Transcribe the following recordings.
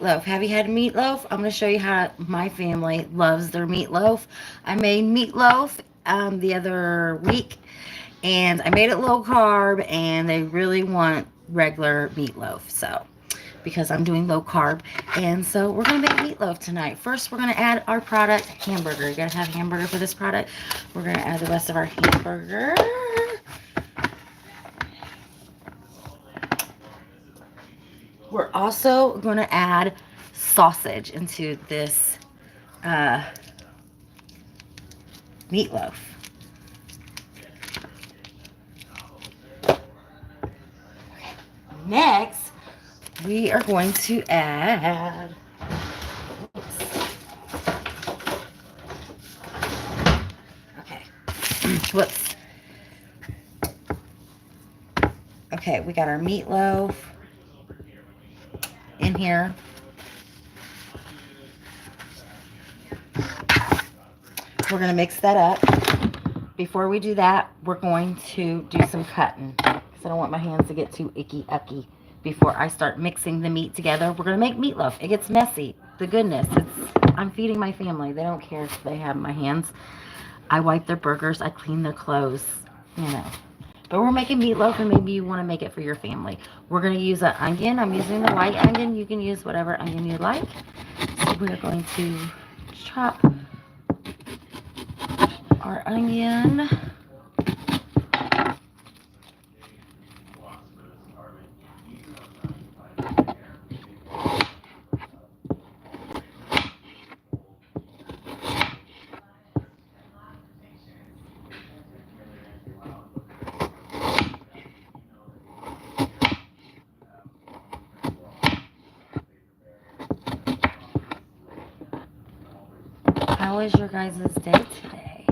meatloaf. Have you had meatloaf? I'm going to show you how my family loves their meatloaf. I made meatloaf the other week, and I made it low carb, and they really want regular meatloaf. So, because I'm doing low carb, and so we're going to make meatloaf tonight. First, we're going to add our product, hamburger. You got to have hamburger for this product. We're going to add the rest of our hamburger. We're also going to add sausage into this uh, meatloaf. Next, we are going to add, okay, whoops. Okay, we got our meatloaf in here. We're going to mix that up. Before we do that, we're going to do some cutting, because I don't want my hands to get too icky-ucky before I start mixing the meat together. We're going to make meatloaf. It gets messy. The goodness. I'm feeding my family. They don't care if they have my hands. I wipe their burgers. I clean their clothes. You know. But we're making meatloaf, and maybe you want to make it for your family. We're going to use an onion. I'm using the white onion. You can use whatever onion you like. So we're going to chop our onion. How was your guys' day today?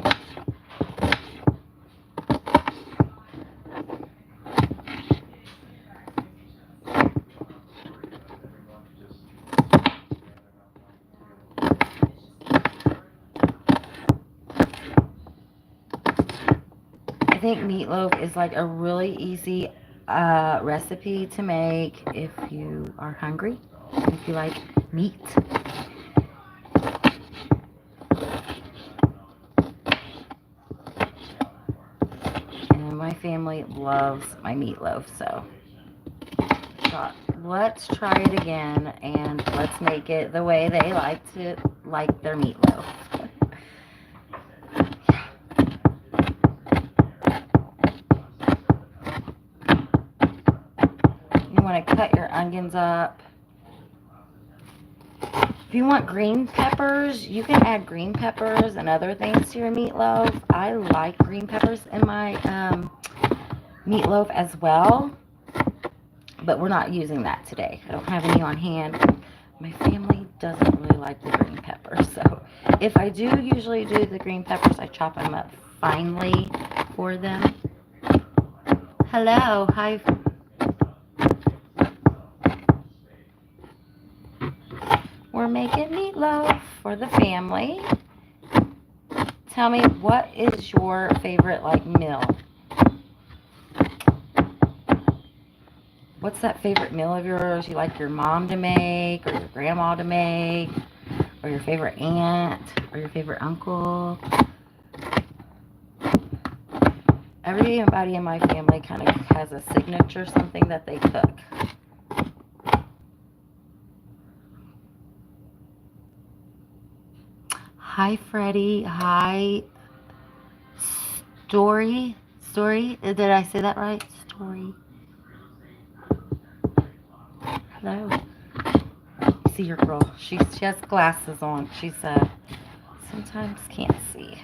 I think meatloaf is like a really easy recipe to make if you are hungry, if you like meat. And my family loves my meatloaf, so thought, let's try it again, and let's make it the way they like their meatloaf. You want to cut your onions up. If you want green peppers, you can add green peppers and other things to your meatloaf. I like green peppers in my meatloaf as well, but we're not using that today. I don't have any on hand. My family doesn't really like the green peppers, so if I do usually do the green peppers, I chop them up finely for them. Hello, hi. We're making meatloaf for the family. Tell me, what is your favorite, like, meal? What's that favorite meal of yours you like your mom to make, or your grandma to make, or your favorite aunt, or your favorite uncle? Everybody in my family kind of has a signature, something that they cook. Hi, Freddie. Hi, Story. Did I say that right? Story. Hello. See your girl. She has glasses on. She said sometimes can't see.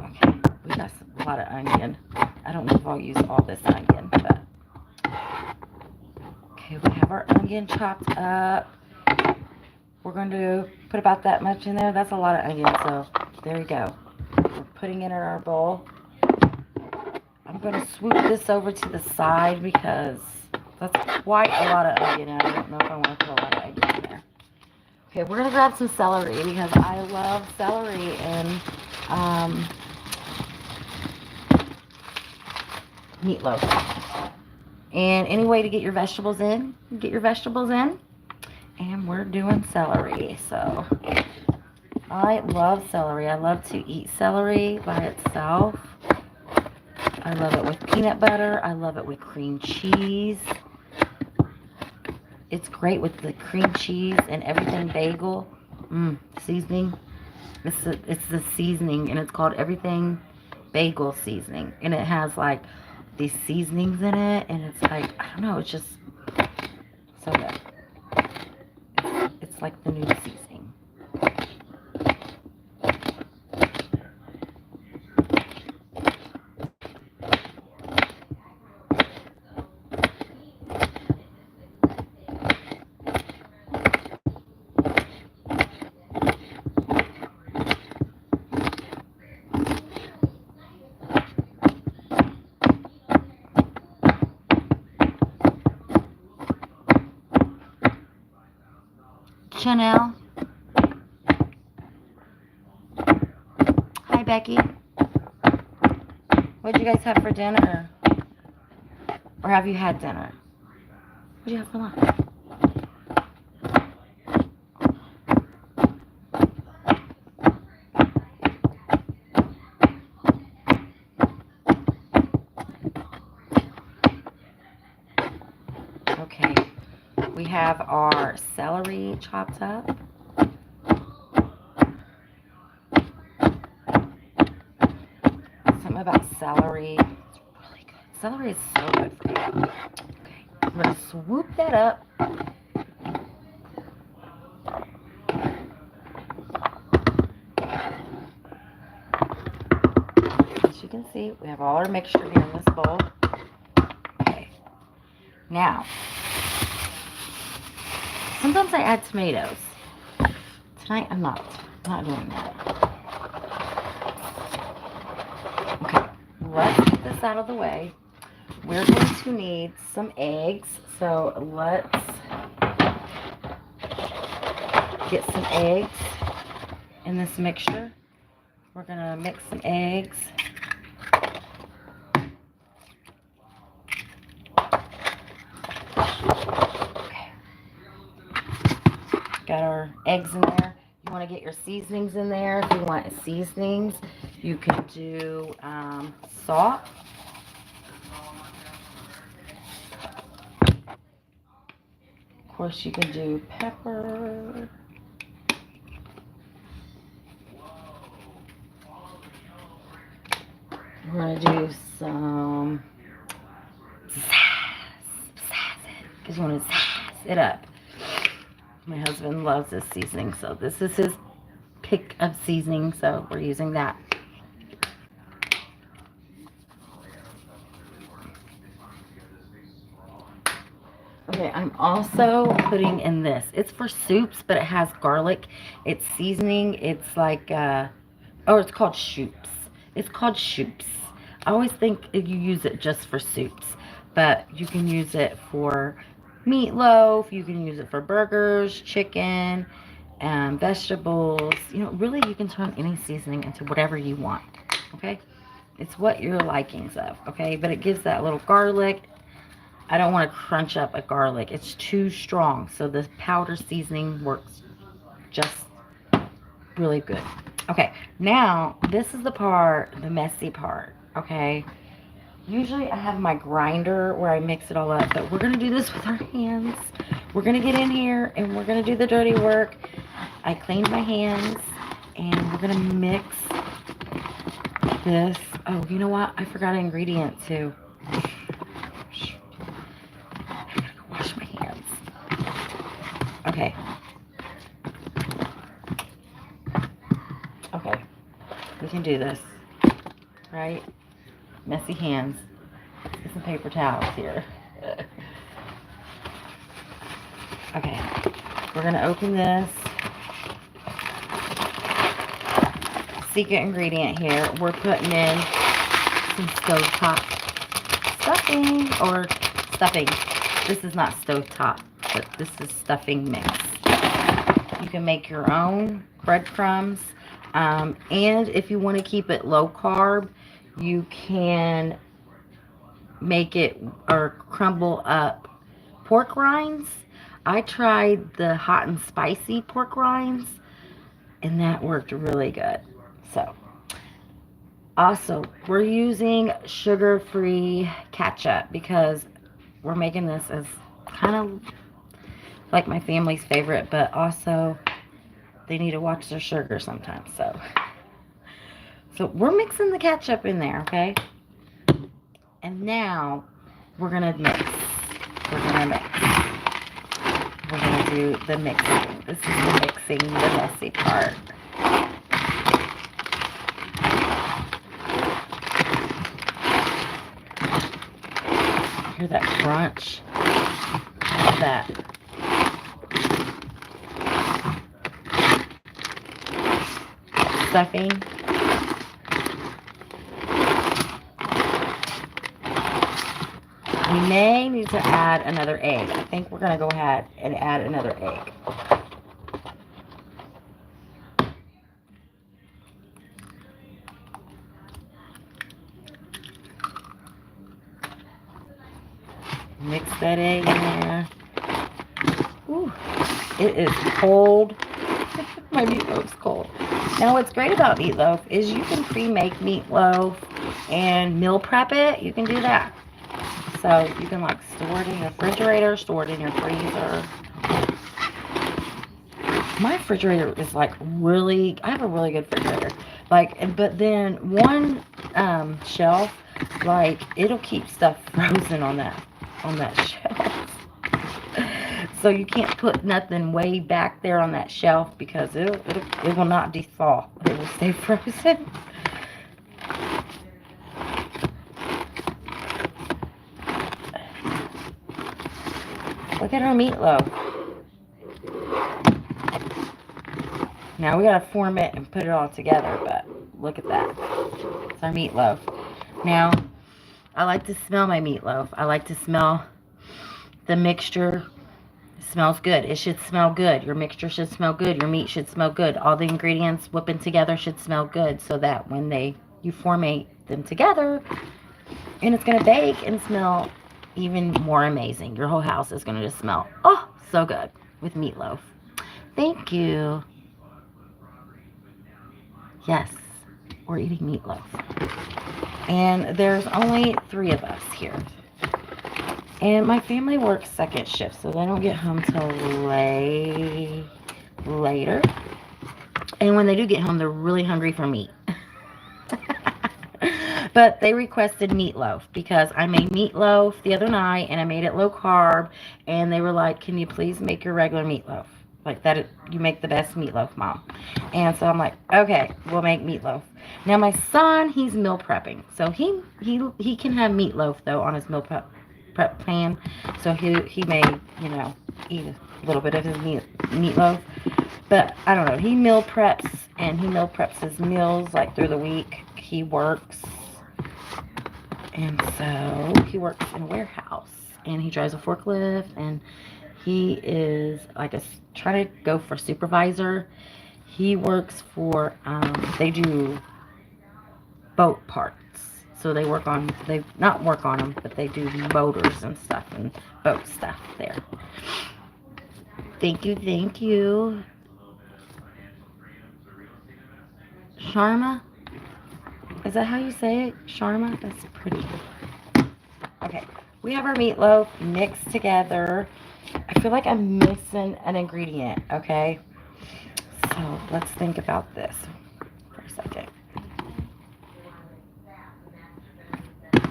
Okay, we got a lot of onion. I don't know if I'll use all this onion, but okay, we have our onion chopped up. We're going to put about that much in there. That's a lot of onion, so there you go. We're putting it in our bowl. I'm going to swoop this over to the side because that's quite a lot of onion. I don't know if I want to put a lot of onion in there. Okay, we're going to grab some celery because I love celery and meatloaf. And any way to get your vegetables in, get your vegetables in. And we're doing celery. So I love celery. I love to eat celery by itself. I love it with peanut butter. I love it with cream cheese. It's great with the cream cheese and everything bagel. Seasoning. It's the seasoning, and it's called everything bagel seasoning. And it has like these seasonings in it, and it's like, I don't know, it's just so good. It's like the new seasoning. Chanel. Hi, Becky. What'd you guys have for dinner? Or have you had dinner? What'd you have for lunch? Okay. We have our celery chopped up. Something about celery. It's really good. Celery is so good for you. Okay. I'm going to swoop that up. As you can see, we have all our mixture here in this bowl. Okay. Now, sometimes I add tomatoes. Tonight, I'm not doing that. Okay, let's get this out of the way. We're going to need some eggs. So let's get some eggs in this mixture. We're going to mix some eggs. Okay. Got our eggs in there. You want to get your seasonings in there. If you want seasonings, you can do salt. Of course, you can do pepper. We're going to do some because you want to zazz it up. My husband loves this seasoning, so this is his pick of seasoning, so we're using that. Okay, I'm also putting in this. It's for soups, but it has garlic. It's seasoning. It's like, it's called shoops. It's called shoops. I always think you use it just for soups, but you can use it for meatloaf. You can use it for burgers, chicken, vegetables. You know, really, you can turn any seasoning into whatever you want, okay? It's what your likings of, okay? But it gives that little garlic. I don't want to crunch up a garlic. It's too strong. So the powder seasoning works just really good. Okay, now this is the part, the messy part, okay? Usually I have my grinder where I mix it all up, but we're going to do this with our hands. We're going to get in here and we're going to do the dirty work. I cleaned my hands and we're going to mix this. Oh, you know what? I forgot an ingredient too. Okay. Okay. We can do this. Right? Messy hands. Get some paper towels here. Okay. We're going to open this. Secret ingredient here. We're putting in some stovetop stuffing or stuffing. This is not stovetop, but this is stuffing mix. You can make your own breadcrumbs. And if you want to keep it low carb, you can make it or crumble up pork rinds. I tried the hot and spicy pork rinds, and that worked really good. So, also, we're using sugar-free ketchup because we're making this as kind of like my family's favorite, but also they need to watch their sugar sometimes. So we're mixing the ketchup in there, okay? And now we're gonna mix. We're gonna mix. We're gonna do the mixing. This is the mixing, the messy part. Hear that crunch? That. Stuffing. We may need to add another egg. I think we're going to go ahead and add another egg. Mix that egg in there. Ooh, it is cold. My meatloaf's cold. Now what's great about meatloaf is you can pre-make meatloaf and meal prep it. You can do that. So you can like store it in your refrigerator, store it in your freezer. My refrigerator is like really, I have a really good refrigerator. Like, but then one shelf, like it'll keep stuff frozen on that shelf. So you can't put nothing way back there on that shelf because it will not thaw. It will stay frozen. Look at our meatloaf. Now we gotta form it and put it all together, but look at that. It's our meatloaf. Now, I like to smell my meatloaf. I like to smell the mixture. It smells good. It should smell good. Your mixture should smell good. Your meat should smell good. All the ingredients whipping together should smell good so that when you formate them together and it's gonna bake and smell even more amazing. Your whole house is gonna just smell, oh, so good with meatloaf. Thank you. Yes, we're eating meatloaf. And there's only 3 of us here. And my family works second shift, so they don't get home till later. And when they do get home, they're really hungry for meat. But they requested meatloaf because I made meatloaf the other night and I made it low carb. And they were like, can you please make your regular meatloaf? Like that, you make the best meatloaf, Mom. And so I'm like, okay, we'll make meatloaf. Now my son, he's meal prepping. So he can have meatloaf though on his meal prep plan. So he may, you know, eat a little bit of his meatloaf. But I don't know, he meal preps and he meal preps his meals like through the week. He works. And so he works in a warehouse and he drives a forklift and he is like trying to go for supervisor. He works for, they do boat parts. So they not work on them, but they do motors and stuff and boat stuff there. Thank you, thank you. Sharma? Is that how you say it? Sharma? That's pretty. Okay, we have our meatloaf mixed together. I feel like I'm missing an ingredient, okay? So let's think about this for a second.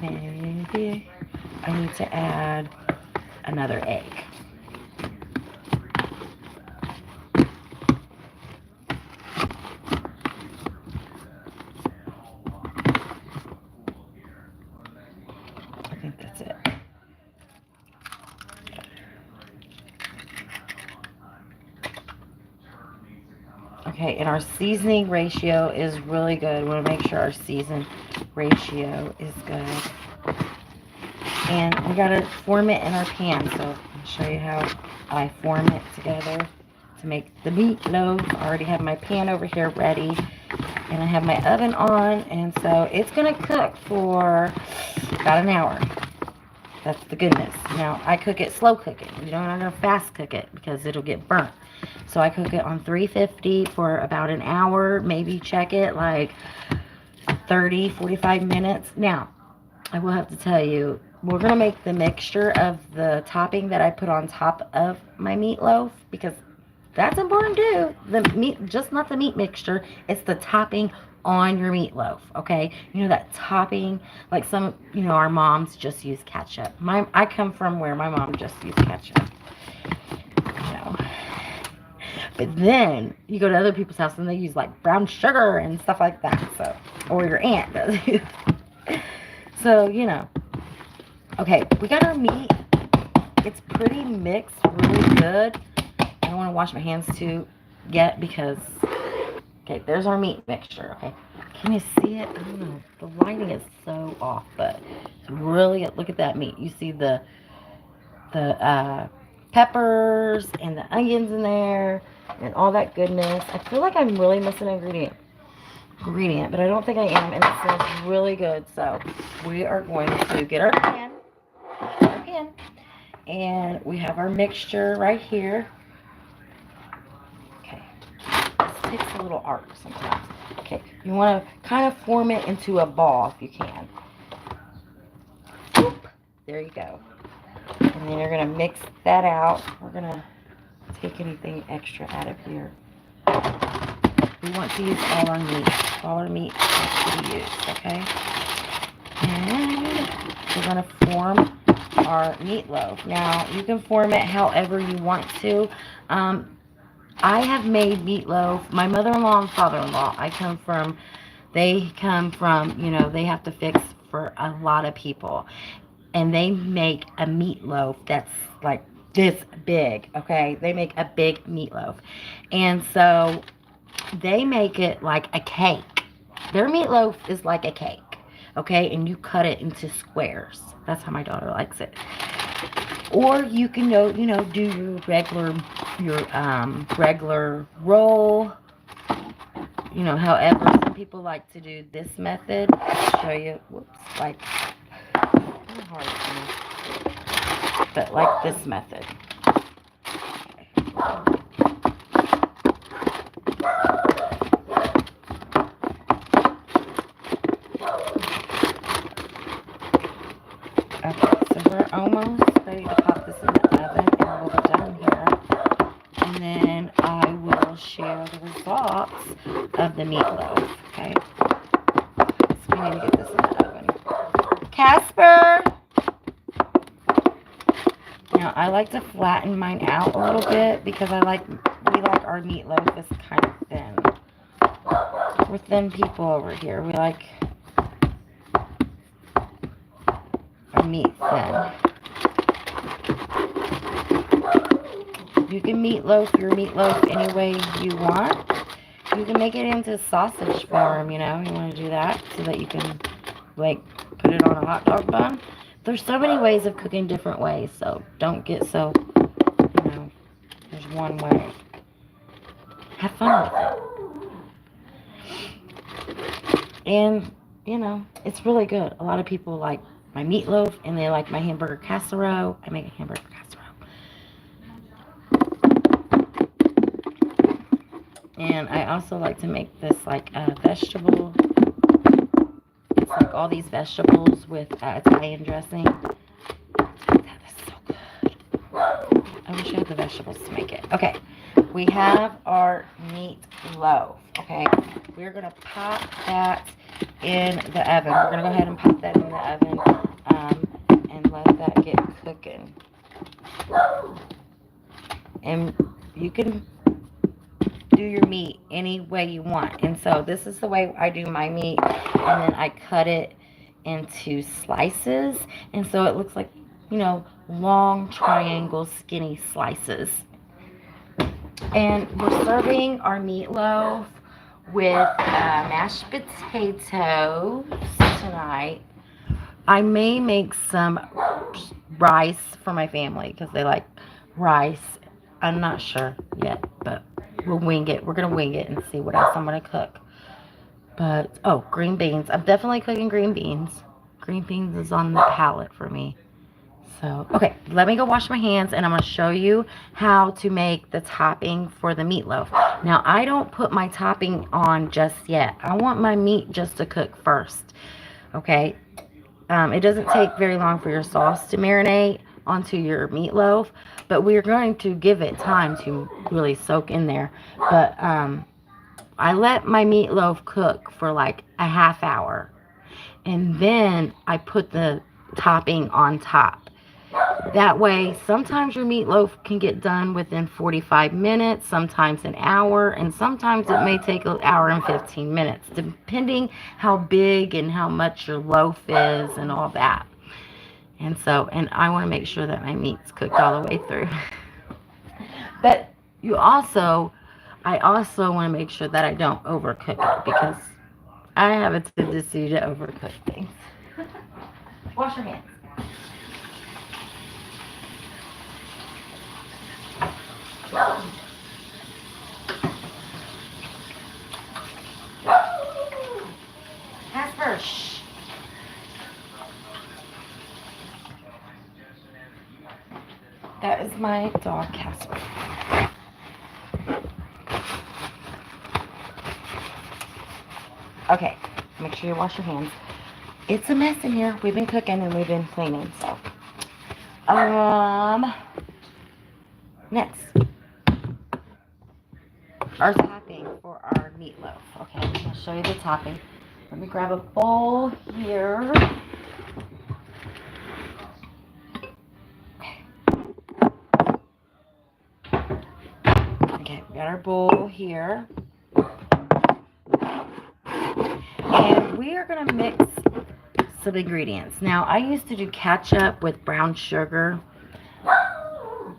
Maybe I need to add another egg. I think that's it. Okay, and our seasoning ratio is really good. We want to make sure our season ratio is good. And we got to form it in our pan. So I'll show you how I form it together to make the meatloaf. I already have my pan over here ready. And I have my oven on. And so it's going to cook for about an hour. That's the goodness. Now, I cook it slow cooking. You know, I'm not going to fast cook it because it'll get burnt. So I cook it on 350 for about an hour. Maybe check it like 30, 45 minutes. Now, I will have to tell you, we're going to make the mixture of the topping that I put on top of my meatloaf, because that's important too. The meat, just not the meat mixture, it's the topping on your meatloaf, okay? You know, that topping, like some, you know, our moms just use ketchup. I come from where my mom just used ketchup, you know. But then you go to other people's house and they use like brown sugar and stuff like that, so, or your aunt does. So, you know. Okay, we got our meat. It's pretty mixed, really good. I don't want to wash my hands too yet because, okay, there's our meat mixture, okay? Can you see it? I don't know. The lighting is so off, but it's really, look at that meat. You see the peppers and the onions in there and all that goodness. I feel like I'm really missing an ingredient, but I don't think I am, and it smells really good. So we are going to get our pan, and we have our mixture right here. Okay, this takes a little art sometimes. Okay, you want to kind of form it into a ball if you can. Boop. There you go. And then you're going to mix that out. We're going to take anything extra out of here. We want to use all our meat. All our meat has to be used, okay? And we're going to form our meatloaf. Now, you can form it however you want to. I have made meatloaf. My mother-in-law and father-in-law, they come from, you know, they have to fix for a lot of people. And they make a meatloaf that's like this big, okay? They make a big meatloaf. And so they make it like a cake. Their meatloaf is like a cake, okay? And you cut it into squares. That's how my daughter likes it. Or you can go, you know, do your regular roll. You know, however, some people like to do this method. I'll show you. Whoops, like, hard for me, but like this method. Okay, so we're almost ready to pop this in the oven, and we'll be done here. And then I will share the results of the meatloaf, okay? So we need to get this in the oven. Casper! Now, I like to flatten mine out a little bit because we like our meatloaf is kind of thin. We're thin people over here. We like our meat thin. You can meatloaf your meatloaf any way you want. You can make it into sausage form, you know. You want to do that so that you can, like, put it on a hot dog bun. There's so many ways of cooking different ways, so don't get so, you know, there's one way. Have fun with it. And, you know, it's really good. A lot of people like my meatloaf, and they like my hamburger casserole. I make a hamburger casserole. And I also like to make this like a vegetable. It's like all these vegetables with Italian dressing. That is so good. I wish I had the vegetables to make it. Okay, we have our meat loaf. Okay, we're going to pop that in the oven. We're going to go ahead and pop that in the oven and let that get cooking. And you can do your meat any way you want. And so this is the way I do my meat, and then I cut it into slices, and so it looks like, you know, long triangle skinny slices. And we're serving our meatloaf with mashed potatoes tonight. I may make some rice for my family because they like rice. I'm not sure yet, but we'll wing it. We're going to wing it and see what else I'm going to cook. But, oh, green beans. I'm definitely cooking green beans. Green beans is on the palette for me. So, okay, let me go wash my hands, and I'm going to show you how to make the topping for the meatloaf. Now, I don't put my topping on just yet. I want my meat just to cook first, okay? It doesn't take very long for your sauce to marinate onto your meatloaf, but we're going to give it time to really soak in there. But I let my meatloaf cook for like a half hour, and then I put the topping on top. That way, sometimes your meatloaf can get done within 45 minutes, sometimes an hour, and sometimes it may take an hour and 15 minutes, depending how big and how much your loaf is and all that. And so, and I want to make sure that my meat's cooked all the way through. But I also want to make sure that I don't overcook it, because I have a tendency to overcook things. Wash your hands. Casper, shh. That is my dog, Casper. Okay, make sure you wash your hands. It's a mess in here. We've been cooking and we've been cleaning, so. Next. Our topping for our meatloaf. Okay, I'll show you the topping. Let me grab a bowl here. Okay, we got our bowl here. And we are going to mix some ingredients. Now, I used to do ketchup with brown sugar.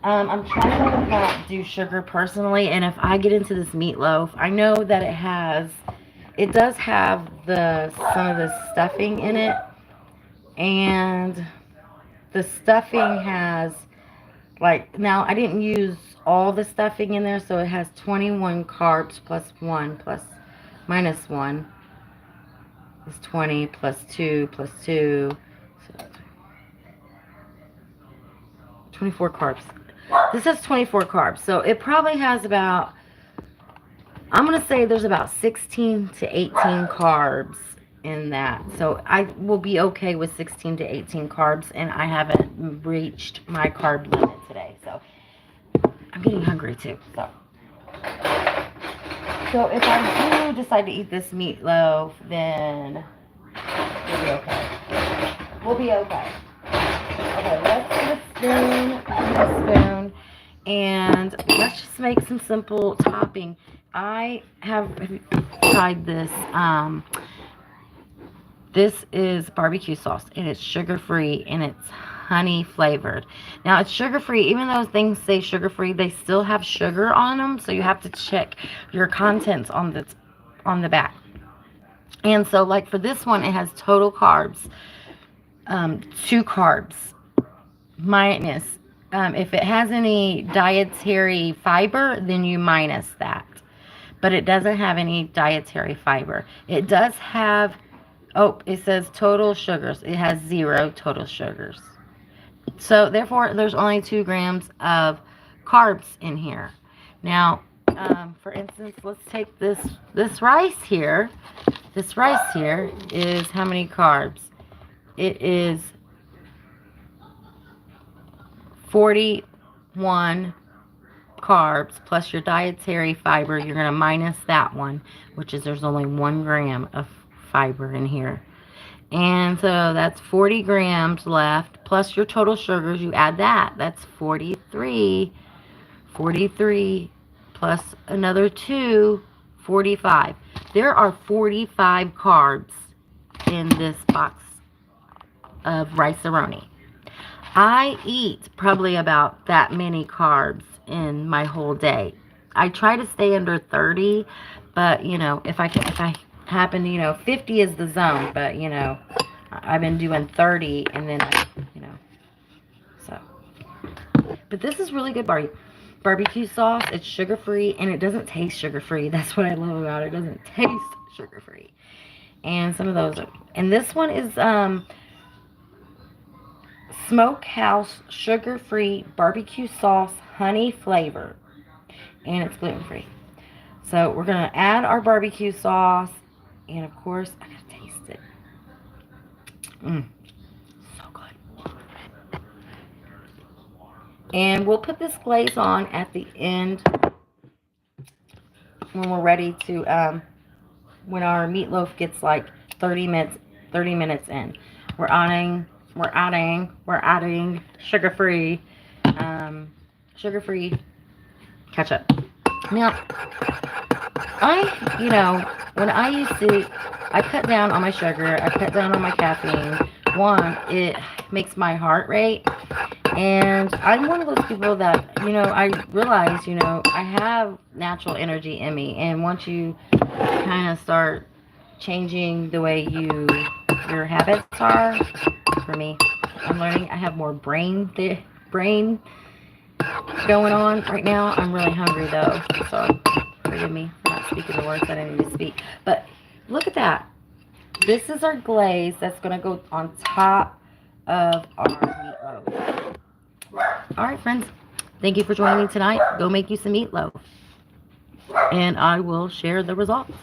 I'm trying to not do sugar personally, and if I get into this meatloaf, I know that it does have some of the stuffing in it, and the stuffing has, like, now I didn't use all the stuffing in there, so it has 21 carbs plus 1 plus minus 1 is 20 plus 2 plus 2, so 24 carbs. This has 24 carbs, so it probably has about, I'm going to say there's about 16 to 18 carbs in that. So I will be okay with 16 to 18 carbs, and I haven't reached my carb limit today. So I'm getting hungry too. So if I do decide to eat this meatloaf, then we'll be okay. We'll be okay. Okay, let's get a spoon, and let's just make some simple topping. I have tried this. This is barbecue sauce, and it's sugar-free, and it's honey flavored. Now, it's sugar-free. Even though things say sugar-free, they still have sugar on them, so you have to check your contents on the back. And so, like for this one, it has total carbs, 2 carbs minus. If it has any dietary fiber, then you minus that. But it doesn't have any dietary fiber. It does have, it says total sugars. It has 0 total sugars. So, therefore, there's only 2 grams of carbs in here. Now, for instance, let's take this rice here. This rice here is how many carbs? It is 41 carbs plus your dietary fiber. You're going to minus that one, which is there's only 1 gram of fiber in here. And so that's 40 grams left, plus your total sugars. You add that. That's 43. 43 plus another 2, 45. There are 45 carbs in this box of rice-a-roni. I eat probably about that many carbs in my whole day. I try to stay under 30, but if I happen to, 50 is the zone, but I've been doing 30, and then so. But this is really good barbecue sauce. It's sugar-free, and it doesn't taste sugar-free. That's what I love about it. It doesn't taste sugar-free. And some of those and this one is Smokehouse sugar-free barbecue sauce, honey flavor, and it's gluten-free. So we're gonna add our barbecue sauce, and of course, I gotta taste it. So good. And we'll put this glaze on at the end when we're ready to, when our meatloaf gets like 30 minutes in. We're adding sugar-free, sugar-free ketchup. Now, when I cut down on my sugar, I cut down on my caffeine. One, it makes my heart rate. And I'm one of those people that, I realize, I have natural energy in me. And once you kind of start changing the way your habits are, for me, I'm learning I have more brain going on right now. I'm really hungry though, so forgive me for not speaking the words that I need to speak. But look at that. This is our glaze that's going to go on top of our meatloaf. All right, friends. Thank you for joining me tonight. Go make you some meatloaf. And I will share the results.